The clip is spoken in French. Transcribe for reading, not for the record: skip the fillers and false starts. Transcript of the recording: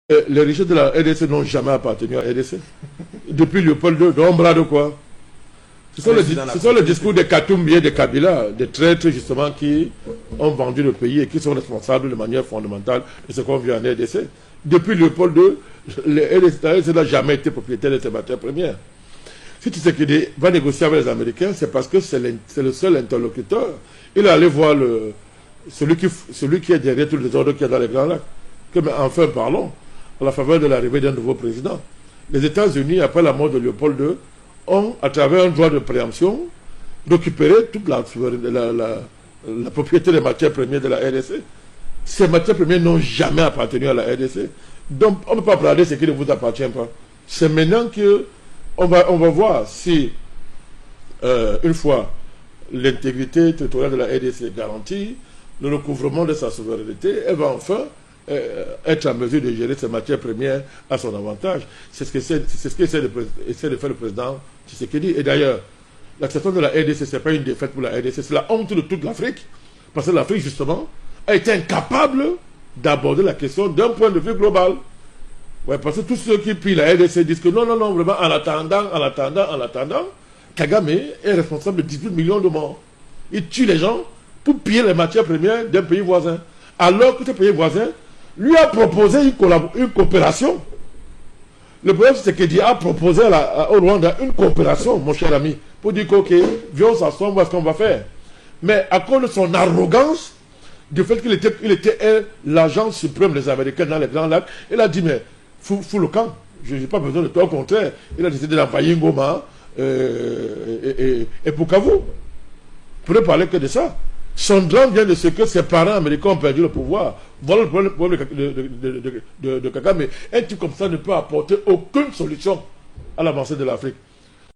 Les richesses de la RDC n'ont jamais appartenu à la RDC. Depuis Léopold II, on bras de quoi? Ce sont les discours des Katumbi et des Kabila, des traîtres justement qui ont vendu le pays et qui sont responsables de manière fondamentale de ce qu'on vit en RDC. Depuis Léopold II, la RDC n'a jamais été propriétaire de ses matières premières. Si Tshisekedi va négocier avec les Américains, c'est parce que c'est le seul interlocuteur. Il est allé voir celui qui est derrière tous les ordres qu'il y a dans les Grands Lacs. Que, mais enfin, parlons, à la faveur de l'arrivée d'un nouveau président. Les États-Unis, après la mort de Léopold II, ont, à travers un droit de préemption, récupéré toute la propriété des matières premières de la RDC. Ces matières premières n'ont jamais appartenu à la RDC. Donc, on ne peut pas parler de ce qui ne vous appartient pas. C'est maintenant qu'on va voir si, une fois l'intégrité territoriale de la RDC est garantie, le recouvrement de sa souveraineté, elle va enfin être en mesure de gérer ses matières premières à son avantage. C'est ce qu'essaie de faire le président Tshisekedi. Et d'ailleurs, l'acceptation de la RDC, ce n'est pas une défaite pour la RDC, c'est la honte de toute l'Afrique. Parce que l'Afrique, justement, a été incapable d'aborder la question d'un point de vue global. Ouais, parce que tous ceux qui pillent la RDC disent que non, vraiment, en attendant, Kagame est responsable de 18 millions de morts. Il tue les gens pour piller les matières premières d'un pays voisin. Alors que ce pays voisin lui a proposé une coopération. Le problème, c'est qu'il a proposé au Rwanda une coopération, mon cher ami, pour dire qu'ok, viens s'asseoir, on voit ce qu'on va faire. Mais à cause de son arrogance, du fait qu'il était l'agent suprême des Américains dans les Grands Lacs, il a dit, mais fous le camp, je n'ai pas besoin de toi, au contraire. Il a décidé d'envoyer Ngoma et Bukavu. Vous pouvez parler que de ça. Son drame vient de ce que ses parents américains ont perdu le pouvoir. Voilà le problème de Kagame. Un type comme ça ne peut apporter aucune solution à l'avancée de l'Afrique.